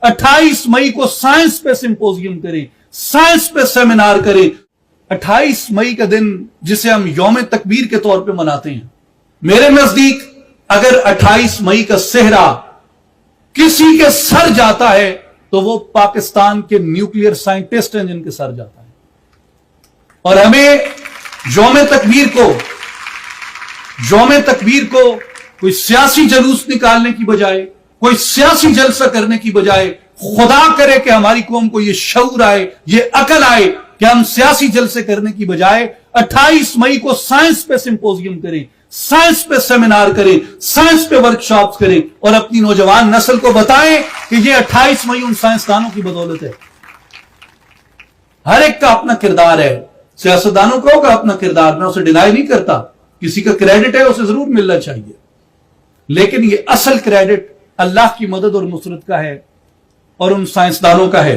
28 मई को साइंस पे सिंपोजियम करें, साइंस पे सेमिनार करें। 28 मई का दिन जिसे हम यौम तकबीर के तौर पे मनाते हैं, मेरे नजदीक अगर 28 मई का सेहरा किसी के सर जाता है तो वो पाकिस्तान के न्यूक्लियर साइंटिस्ट हैं जिनके सर जाता है। और हमें यौम तकबीर को कोई सियासी जुलूस निकालने की बजाय, कोई सियासी जलसा करने की बजाय, खुदा करे कि हमारी कौम को यह शऊर आए, यह अकल आए कि हम सियासी जलसे करने की बजाय 28 मई को साइंस पे सिंपोजियम करें, साइंस पे सेमिनार करें, साइंस पे वर्कशॉप्स करें और अपनी नौजवान नस्ल को बताएं कि ये 28 मई उन साइंसदानों की बदौलत है। हर एक का अपना किरदार है, सियासतदानों का होगा अपना किरदार, मैं उसे डिनाई नहीं करता, किसी का क्रेडिट है उसे जरूर मिलना चाहिए, लेकिन ये असल क्रेडिट अल्लाह की मदद और नुसरत का है और उन साइंसदानों का है